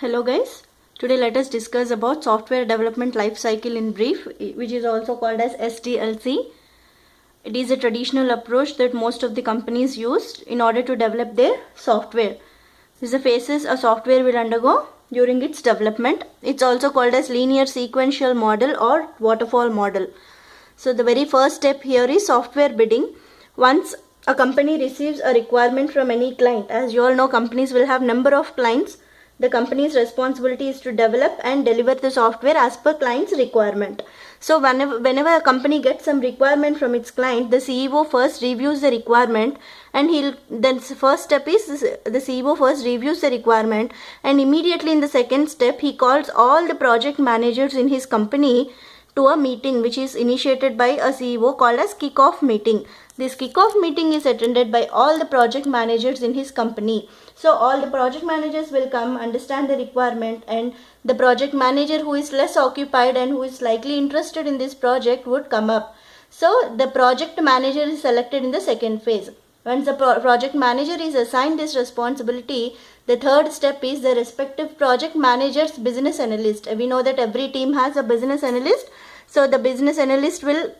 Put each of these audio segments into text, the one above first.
Hello guys, today let us discuss about software development life cycle in brief, which is also called as SDLC. It is a traditional approach that most of the companies use in order to develop their software. This is the phases a software will undergo during its development. It's also called as linear sequential model or waterfall model. So the very first step here is software bidding. Once a company receives a requirement from any client, as you all know, companies will have number of clients. The company's responsibility is to develop and deliver the software as per client's requirement. So whenever a company gets some requirement from its client, the CEO first reviews the requirement, and then first step is the CEO first reviews the requirement, and immediately in the second step he calls all the project managers in his company to a meeting which is initiated by a CEO called as kickoff meeting. This kickoff meeting is attended by all the project managers in his company. So all the project managers will come, understand the requirement, and the project manager who is less occupied and who is likely interested in this project would come up. So the project manager is selected in the second phase. Once the project manager is assigned this responsibility, the third step is the respective project manager's business analyst. We know that every team has a business analyst. So the business analyst will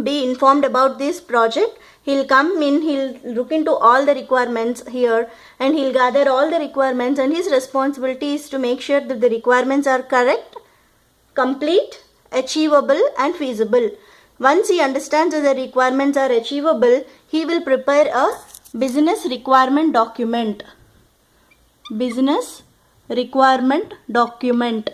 be informed about this project. He'll come in, he'll look into all the requirements here, and he'll gather all the requirements, and his responsibility is to make sure that the requirements are correct, complete, achievable and feasible. Once he understands that the requirements are achievable, he will prepare a business requirement document. Business requirement document,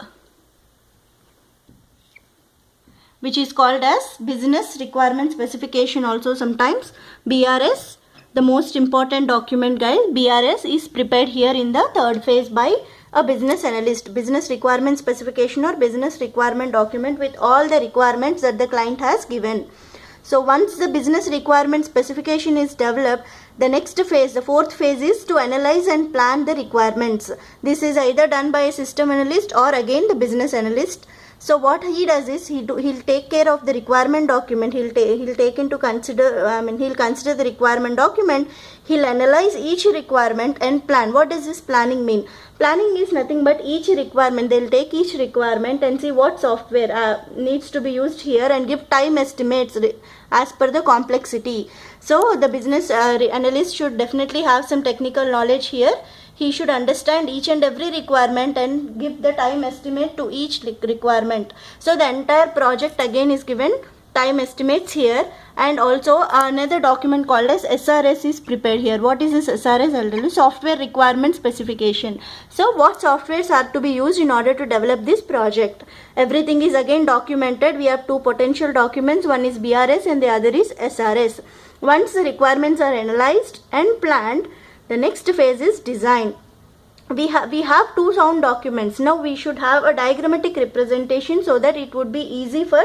which is called as business requirement specification also sometimes. BRS, the most important document guys. BRS is prepared here in the third phase by a business analyst. Business requirement specification or business requirement document with all the requirements that the client has given. So once the business requirement specification is developed, the next phase, the fourth phase, is to analyze and plan the requirements. This is either done by a system analyst or again the business analyst. So what he does is he'll take care of the requirement document. He'll consider the requirement document. He'll analyze each requirement and plan. What does this planning mean? Planning is nothing but each requirement. They'll take each requirement and see what software needs to be used here and give time estimates as per the complexity. So the business analyst should definitely have some technical knowledge here. He should understand each and every requirement and give the time estimate to each requirement. So the entire project again is given time estimates here, and also another document called as SRS is prepared here. What is this SRS? I'll tell you. Software requirement specification. So what softwares are to be used in order to develop this project? Everything is again documented. We have two potential documents. One is BRS and the other is SRS. Once the requirements are analyzed and planned, the next phase is design. We have two sound documents. Now we should have a diagrammatic representation so that it would be easy for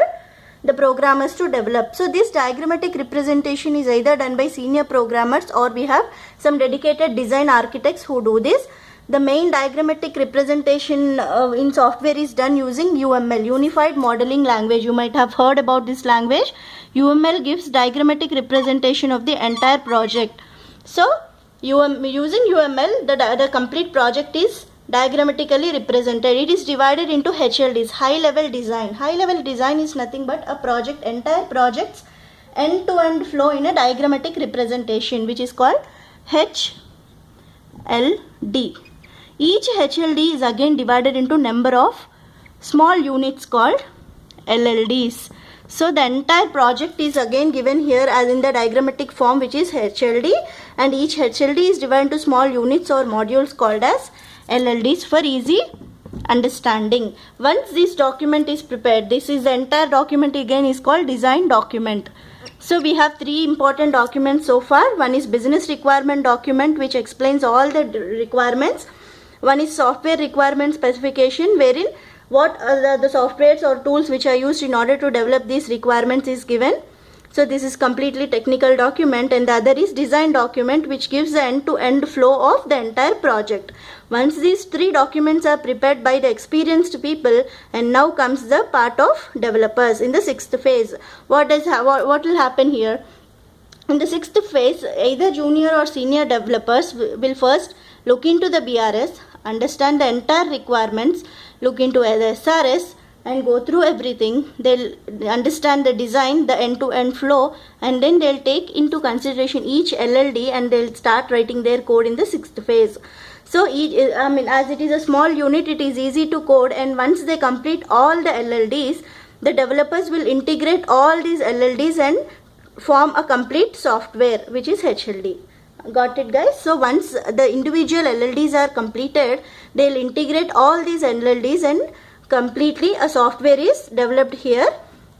the programmers to develop. So this diagrammatic representation is either done by senior programmers or we have some dedicated design architects who do this. The main diagrammatic representation in software is done using UML, Unified Modeling Language. You might have heard about this language. UML gives diagrammatic representation of the entire project. So using UML, the complete project is diagrammatically represented. It is divided into HLDs, high level design. High level design is nothing but a project, entire project's end-to-end flow in a diagrammatic representation, which is called HLD. Each HLD is again divided into number of small units called LLDs. So the entire project is again given here as in the diagrammatic form, which is HLD, and each HLD is divided into small units or modules called as LLDs for easy understanding. Once this document is prepared, this is the entire document again is called design document. So we have three important documents so far. One is business requirement document, which explains all the requirements. One is software requirement specification, wherein what are the softwares or tools which are used in order to develop these requirements is given. So this is completely technical document, and the other is design document, which gives the end-to-end flow of the entire project. Once these three documents are prepared by the experienced people, and now comes the part of developers in the sixth phase. What will happen here? In the sixth phase, either junior or senior developers will first look into the BRS, understand the entire requirements, look into the SRS and go through everything. They'll understand the design, the end-to-end flow, and then they'll take into consideration each LLD and they'll start writing their code in the 6th phase. So as it is a small unit, it is easy to code, and once they complete all the LLDs, the developers will integrate all these LLDs and form a complete software, which is HLD. Got it, guys? So once the individual LLDs are completed, they'll integrate all these LLDs and completely a software is developed here,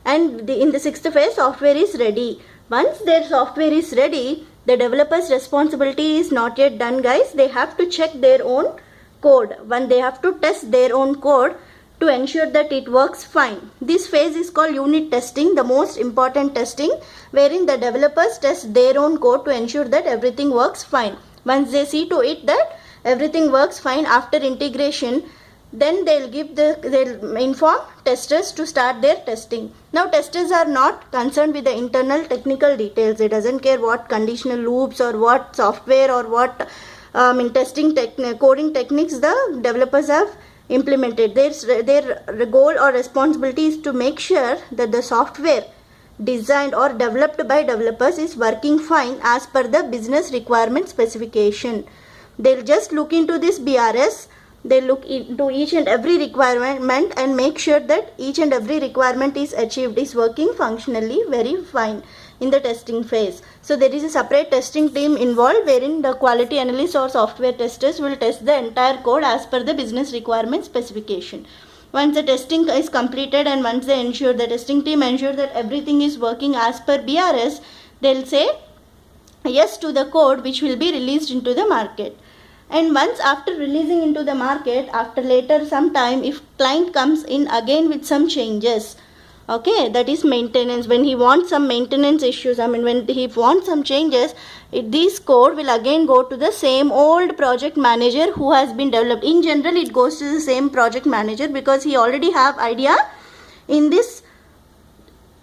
and in the 6th phase software is ready. Once their software is ready, the developer's responsibility is not yet done, guys. They have to check their own code. When they have to test their own code to ensure that it works fine. This phase is called unit testing, the most important testing, wherein the developers test their own code to ensure that everything works fine. Once they see to it that everything works fine after integration, then they'll inform testers to start their testing. Now testers are not concerned with the internal technical details. They doesn't care what conditional loops or what software or what testing coding techniques the developers have implemented. Their goal or responsibility is to make sure that the software designed or developed by developers is working fine as per the business requirement specification. They'll just look into this BRS. They look into each and every requirement and make sure that each and every requirement is achieved, is working functionally very fine in the testing phase. So there is a separate testing team involved, wherein the quality analysts or software testers will test the entire code as per the business requirement specification. Once the testing is completed and once they ensure, the testing team ensure that everything is working as per BRS, they'll say yes to the code which will be released into the market. And once after releasing into the market, after later some time, if client comes in again with some changes, okay, that is maintenance, when he wants some maintenance issues, when he wants some changes, this code will again go to the same old project manager who has been developed. In general, it goes to the same project manager because he already have idea in this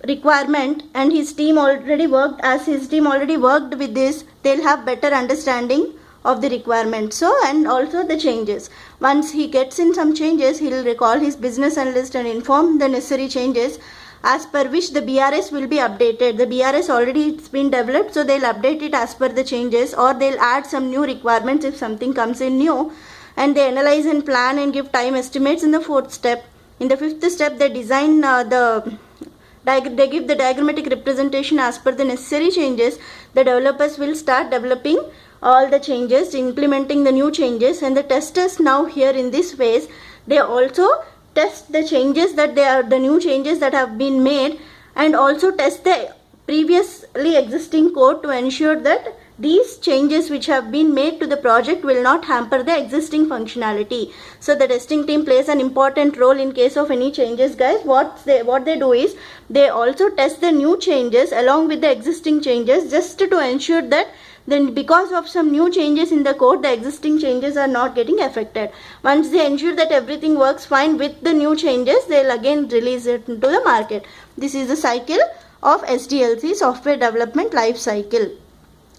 requirement and his team already worked with this. They'll have better understanding of the requirement, so and also the changes. Once he gets in some changes, he will recall his business analyst and inform the necessary changes as per which the BRS will be updated. The BRS already it's been developed, so they'll update it as per the changes, or they'll add some new requirements if something comes in new, and they analyze and plan and give time estimates in the 4th step. In the 5th step, they design they give the diagrammatic representation as per the necessary changes. The developers will start developing all the changes, implementing the new changes, and the testers now here in this phase, they also test the changes that the new changes that have been made, and also test the previously existing code to ensure that these changes which have been made to the project will not hamper the existing functionality. So the testing team plays an important role in case of any changes, guys. What they do is they also test the new changes along with the existing changes, just to ensure that then because of some new changes in the code, the existing changes are not getting affected. Once they ensure that everything works fine with the new changes, they'll again release it into the market. This is the cycle of SDLC, software development life cycle.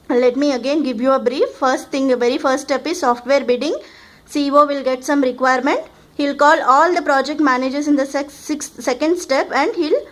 Let me again give you a brief. First thing, the very first step is software bidding. CEO will get some requirement. He'll call all the project managers in the second step and he'll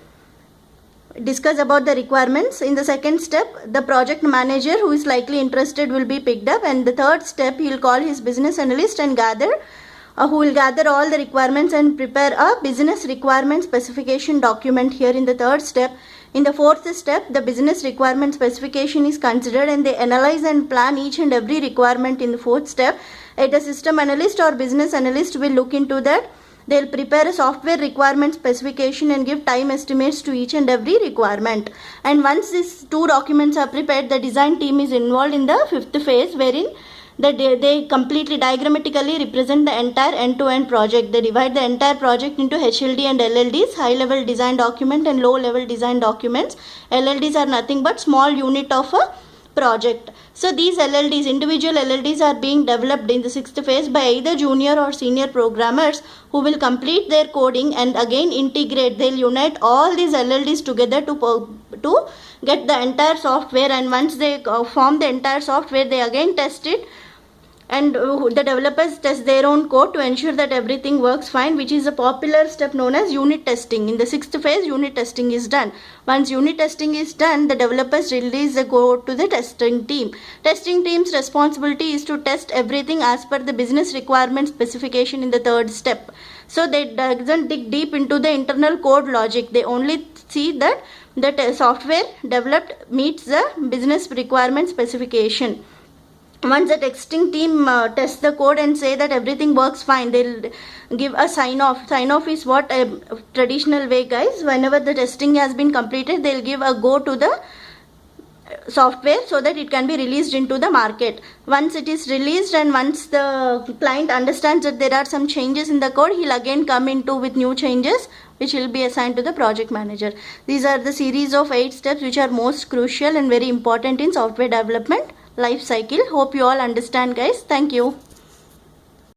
discuss about the requirements. In the second step, the project manager who is likely interested will be picked up, and the third step, he'll call his business analyst and who will gather all the requirements and prepare a business requirement specification document here in the third step. In the 4th step, the business requirement specification is considered and they analyze and plan each and every requirement in the 4th step. Either system analyst or business analyst will look into that. They'll prepare a software requirement specification and give time estimates to each and every requirement. And once these 2 documents are prepared, the design team is involved in the 5th phase, wherein they completely diagrammatically represent the entire end-to-end project. They divide the entire project into HLD and LLDs, high-level design document and low-level design documents. LLDs are nothing but small unit of a project. So these LLDs, individual LLDs, are being developed in the 6th phase by either junior or senior programmers who will complete their coding and again integrate. They'll unite all these LLDs together to get the entire software, and once they form the entire software, they again test it and the developers test their own code to ensure that everything works fine, which is a popular step known as unit testing. In the 6th phase, unit testing is done. Once unit testing is done, the developers release the code to the testing team. Testing team's responsibility is to test everything as per the business requirement specification in the 3rd step. So they doesn't dig deep into the internal code logic. They only see that the software developed meets the business requirement specification. Once the testing team tests the code and say that everything works fine, they'll give a sign off. Sign off is what a traditional way, guys. Whenever the testing has been completed, they'll give a go to the software so that it can be released into the market. Once it is released and once the client understands that there are some changes in the code, he'll again come into with new changes which will be assigned to the project manager. These are the series of 8 steps which are most crucial and very important in software development life cycle. Hope you all understand, guys. Thank you.